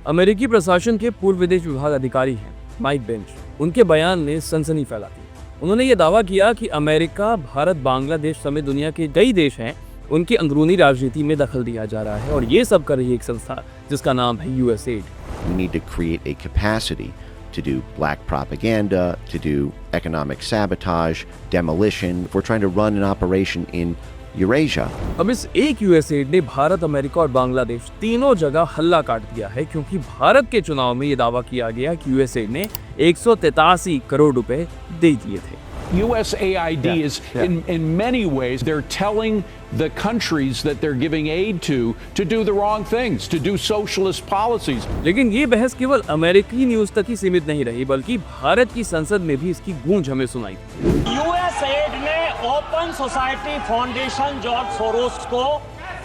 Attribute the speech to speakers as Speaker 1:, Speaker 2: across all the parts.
Speaker 1: अमेरिकी प्रशासन के पूर्व विदेश विभाग अधिकारी हैं माइक बेंच। उनके बयान ने सनसनी फैला दी। उन्होंने ये दावा किया कि अमेरिका, भारत, बांग्लादेश समेत दुनिया के कई देश हैं, उनकी अंदरूनी राजनीति में दखल दिया जा रहा है और ये सब कर रही है एक संस्था जिसका नाम है USAID.
Speaker 2: We need to create a capacity to do black propaganda, to do economic sabotage, demolition. We're trying to run an operation in Eurasia.
Speaker 1: अब इस एक यूएसएड ने भारत, अमेरिका और बांग्लादेश तीनों जगह हल्ला काट दिया है, क्योंकि भारत के चुनाव में ये दावा किया गया कि यूएसएड ने 183 करोड़ रुपए दे दिए थे।
Speaker 3: USAID is in many ways they're telling the countries that they're giving aid to do the wrong things, to do socialist policies.
Speaker 1: लेकिन ये बहस केवल अमेरिकी न्यूज तक ही सीमित नहीं रही, बल्कि भारत की संसद में भी इसकी गूंज हमें सुनाई थी।
Speaker 4: यूएसएड ने open society foundation George Soros को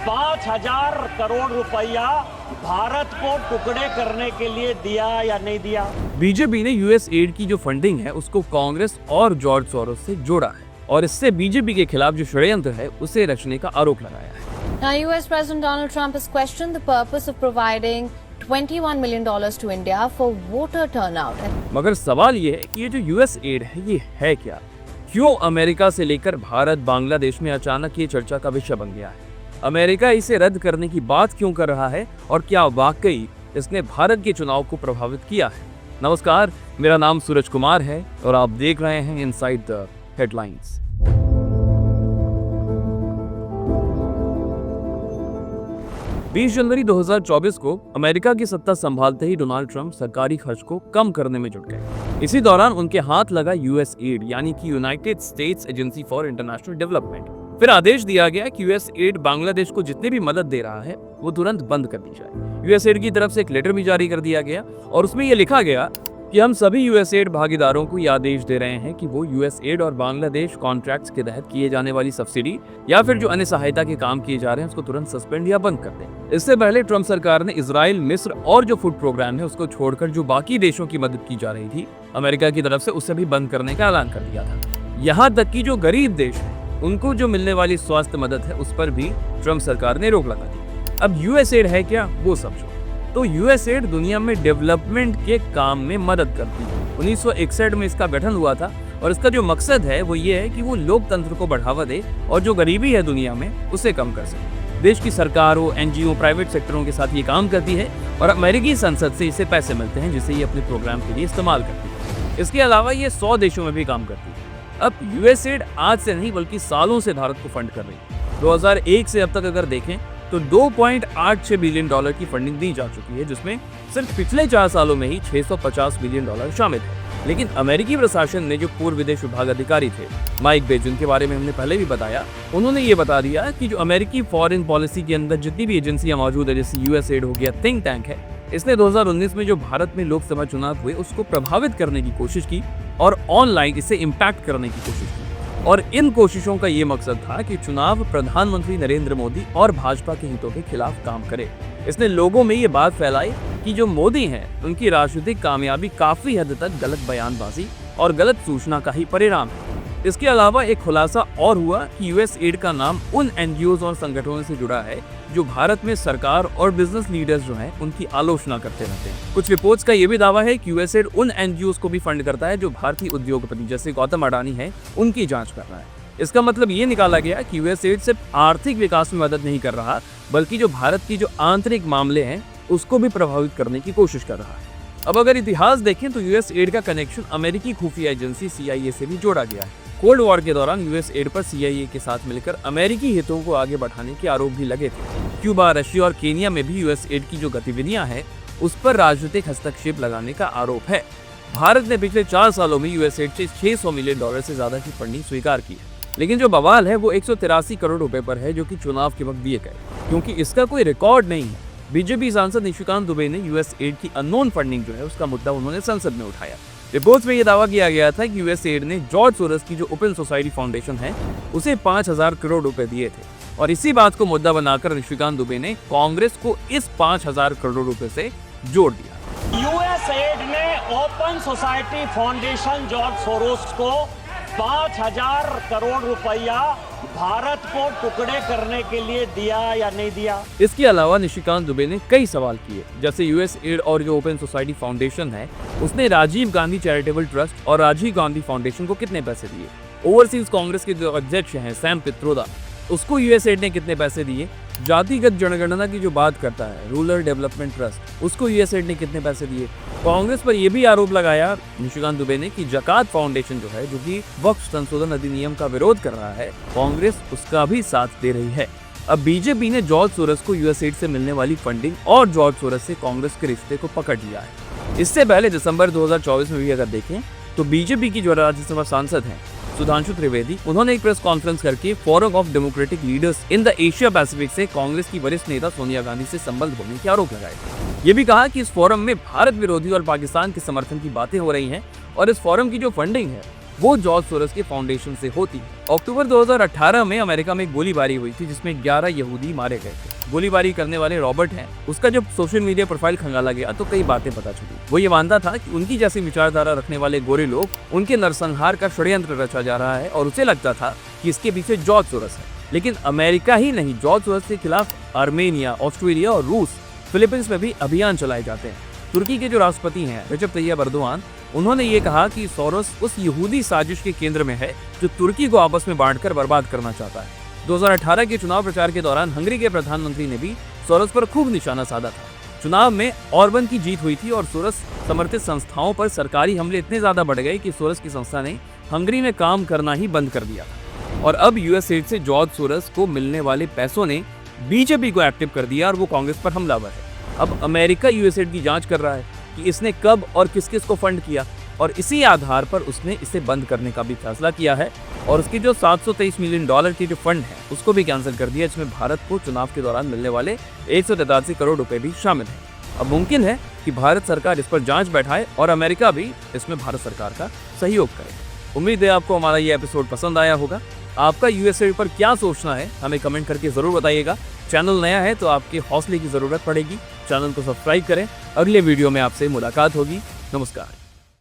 Speaker 4: 5,000 करोड़ रुपया भारत को टुकड़े करने के लिए दिया या नहीं दिया?
Speaker 1: बीजेपी ने यूएसएड की जो फंडिंग है उसको कांग्रेस और जॉर्ज सोरोस से जोड़ा है और इससे बीजेपी के खिलाफ जो षड्यंत्र है उसे रचने का आरोप लगाया है।
Speaker 5: Now, US President Donald Trump has questioned the purpose of providing $21 million to India for voter turnout.
Speaker 1: मगर सवाल ये है कि ये जो यूएसएड है ये है क्या? क्यों अमेरिका से लेकर भारत, बांग्लादेश में अचानक ये चर्चा का विषय बन गया है? अमेरिका इसे रद्द करने की बात क्यों कर रहा है और क्या वाकई इसने भारत के चुनाव को प्रभावित किया है? नमस्कार, मेरा नाम सूरज कुमार है और आप देख रहे हैं इनसाइड द हेडलाइंस। बीस जनवरी 2024 को अमेरिका की सत्ता संभालते ही डोनाल्ड ट्रंप सरकारी खर्च को कम करने में जुट गए। इसी दौरान उनके हाथ लगा यूएसएड यानी कि United states agency for international development. फिर आदेश दिया गया कि यूएसएड बांग्लादेश को जितने भी मदद दे रहा है वो तुरंत बंद कर दी जाए। यूएसएड की तरफ से एक लेटर भी जारी कर दिया गया और उसमें यह लिखा गया कि हम सभी यूएसएड भागीदारों को यह आदेश दे रहे हैं कि वो यूएसएड और बांग्लादेश कॉन्ट्रैक्ट्स के तहत किए जाने वाली सब्सिडी या फिर जो अन्य सहायता के काम किए जा रहे हैं उसको तुरंत सस्पेंड या बंद कर दें। इससे पहले ट्रंप सरकार ने इजराइल, मिस्र और जो फूड प्रोग्राम है उसको छोड़कर जो बाकी देशों की मदद की जा रही थी अमेरिका की तरफ से, उसे भी बंद करने का ऐलान कर दिया था। यहाँ तक कि जो गरीब देश है उनको जो मिलने वाली स्वास्थ्य मदद है उस पर भी ट्रंप सरकार ने रोक लगा दी। अब यूएसएड है क्या, वो समझो। तो यूएसएड दुनिया में डेवलपमेंट के काम में मदद करती है। 1961 में इसका गठन हुआ था और इसका जो मकसद है वो ये है कि वो लोकतंत्र को बढ़ावा दे और जो गरीबी है दुनिया में उसे कम कर सके। देश की सरकारों, एनजीओ, प्राइवेट सेक्टरों के साथ ये काम करती है और अमेरिकी संसद से इसे पैसे मिलते हैं जिसे ये अपने प्रोग्राम के लिए इस्तेमाल करती है। इसके अलावा ये 100 देशों में भी काम करती है। अब यूएसएड आज से नहीं बल्कि सालों से भारत को फंड कर रही है। 2001 से अब तक अगर देखें तो $2.86 बिलियन की फंडिंग दी जा चुकी है, जिसमें सिर्फ पिछले 4 सालों में ही $650 बिलियन शामिल है। लेकिन अमेरिकी प्रशासन ने जो पूर्व विदेश विभाग अधिकारी थे माइक बेंच, जिनके बारे में हमने पहले भी बताया, उन्होंने ये बता दिया कि जो अमेरिकी फॉरेन पॉलिसी के अंदर जितनी भी एजेंसियां मौजूद है, जैसे यूएसएड हो गया, थिंक टैंक है, इसने 2019 में जो भारत में लोकसभा चुनाव हुए उसको प्रभावित करने की कोशिश की और ऑनलाइन इसे इम्पैक्ट करने की कोशिश की। और इन कोशिशों का ये मकसद था कि चुनाव प्रधानमंत्री नरेंद्र मोदी और भाजपा के हितों के खिलाफ काम करे। इसने लोगों में ये बात फैलाई कि जो मोदी हैं उनकी राजनीतिक कामयाबी काफी हद तक गलत बयानबाजी और गलत सूचना का ही परिणाम है। इसके अलावा एक खुलासा और हुआ कि यूएसएड का नाम उन एनजीओज और संगठनों से जुड़ा है जो भारत में सरकार और बिजनेस लीडर्स जो हैं उनकी आलोचना करते रहते हैं। कुछ रिपोर्ट्स का ये भी दावा है कि यूएसएड उन एनजीओज को भी फंड करता है जो भारतीय उद्योगपति जैसे गौतम अडानी है उनकी जांच कर रहा है। इसका मतलब ये निकाला गया कि यूएसएड सिर्फ आर्थिक विकास में मदद नहीं कर रहा बल्कि जो भारत की जो आंतरिक मामले हैं उसको भी प्रभावित करने की कोशिश कर रहा है। अब अगर इतिहास देखें तो यूएसएड का कनेक्शन अमेरिकी खुफिया एजेंसी CIA से भी जोड़ा गया है। कोल्ड वॉर के दौरान यूएसएड पर CIA के साथ मिलकर अमेरिकी हितों को आगे बढ़ाने के आरोप भी लगे थे। क्यूबा, रशिया और केनिया में भी यूएसएड की जो गतिविधियां हैं उस पर राजनीतिक हस्तक्षेप लगाने का आरोप है। भारत ने पिछले 4 सालों में यूएसएड से $600 मिलियन से ज्यादा की फंडिंग स्वीकार की है। लेकिन जो बवाल है वो 183 करोड़ रुपए पर है जो कि चुनाव के वक्त दिए गए, क्योंकि इसका कोई रिकॉर्ड नहीं है। बीजेपी सांसद निशिकांत दुबे ने यूएसएड की अननोन फंडिंग जो है उसका मुद्दा उन्होंने संसद में उठाया। रिपोर्ट्स में यह दावा किया गया था कि यूएसएड ने जॉर्ज सोरोस की जो ओपन सोसाइटी फाउंडेशन है उसे 5,000 करोड़ रुपए दिए थे और इसी बात को मुद्दा बनाकर निशिकांत दुबे ने कांग्रेस को इस 5,000 करोड़ रुपए से जोड़ दिया।
Speaker 4: यूएसएड ने open society foundation George Soros को 5,000 करोड़ रुपया भारत को टुकड़े करने के लिए दिया या नहीं दिया?
Speaker 1: इसके अलावा निशिकांत दुबे ने कई सवाल किए, जैसे यूएस एड और जो ओपन सोसाइटी फाउंडेशन है उसने राजीव गांधी चैरिटेबल ट्रस्ट और राजीव गांधी फाउंडेशन को कितने पैसे दिए। ओवरसीज कांग्रेस के जो अध्यक्ष हैं सैम पित्रोदा, उसको यूएस एड ने कितने पैसे दिए। जातिगत जनगणना की जो बात करता है रूरल डेवलपमेंट ट्रस्ट, उसको यूएस एड ने कितने पैसे दिए। कांग्रेस पर यह भी आरोप लगाया निशिकांत दुबे ने कि जकात फाउंडेशन जो है, जो कि वक्फ संशोधन अधिनियम का विरोध कर रहा है, कांग्रेस उसका भी साथ दे रही है। अब बीजेपी ने जॉर्ज सोरस को यूएस एड से मिलने वाली फंडिंग और जॉर्ज सोरस से कांग्रेस के रिश्ते को पकड़ लिया है। इससे पहले दिसंबर 2024 में भी अगर देखें तो बीजेपी की जो राज्यसभा सांसद हैं सुधांशु त्रिवेदी, उन्होंने एक प्रेस कॉन्फ्रेंस करके forum of democratic leaders in the Asia Pacific से कांग्रेस की वरिष्ठ नेता सोनिया गांधी से संबंध होने के आरोप लगाए। ये भी कहा कि इस फोरम में भारत विरोधी और पाकिस्तान के समर्थन की बातें हो रही हैं और इस फोरम की जो फंडिंग है वो जॉर्ज सोरस के फाउंडेशन से होती है। अक्टूबर 2018 में अमेरिका में गोलीबारी हुई थी जिसमें 11 यहूदी मारे गए थे। गोलीबारी करने वाले रॉबर्ट हैं, उसका जब सोशल मीडिया प्रोफाइल खंगाला गया तो कई बातें पता चली। वो ये मानता था कि उनकी जैसी विचारधारा रखने वाले गोरे लोग, उनके नरसंहार का षड्यंत्र रचा जा रहा है और उसे लगता था कि इसके पीछे जॉर्ज सोरस है। लेकिन अमेरिका ही नहीं, जॉर्ज सोरस के खिलाफ आर्मेनिया, ऑस्ट्रेलिया और रूस, फिलीपींस में भी अभियान चलाए जाते हैं। तुर्की के जो राष्ट्रपति हैं रजब तैयब अर्दोआन, उन्होंने ये कहा कि सोरस उस यहूदी साजिश के केंद्र में है जो तुर्की को आपस में बांटकर बर्बाद करना चाहता है। 2018 के चुनाव प्रचार के दौरान हंगरी के प्रधानमंत्री ने भी सोरस पर खूब निशाना साधा था। चुनाव में ऑर्बन की जीत हुई थी और सोरस समर्थित संस्थाओं पर सरकारी हमले इतने ज्यादा बढ़ गए कि सोरस की संस्था ने हंगरी में काम करना ही बंद कर दिया था। और अब यूएस एड से जॉर्ज सोरस को मिलने वाले पैसों ने बीजेपी को एक्टिव कर दिया और वो कांग्रेस पर हमलावर है। अब अमेरिका यूएस एड की जांच कर रहा है कि इसने कब और किस किस को फंड किया और इसी आधार पर उसने इसे बंद करने का भी फैसला किया है और उसकी जो $723 मिलियन की जो फंड है उसको भी कैंसिल कर दिया। इसमें भारत को चुनाव के दौरान मिलने वाले 183 करोड़ रुपए भी शामिल हैं। अब मुमकिन है कि भारत सरकार इस पर जांच बैठाए और अमेरिका भी इसमें भारत सरकार का सहयोग करे। उम्मीद है आपको हमारा ये एपिसोड पसंद आया होगा। आपका यूएस एड पर क्या सोचना है हमें कमेंट करके जरूर बताइएगा। चैनल नया है तो आपके हौसले की जरूरत पड़ेगी। चैनल को सब्सक्राइब करें। अगले वीडियो में आपसे मुलाकात होगी। नमस्कार।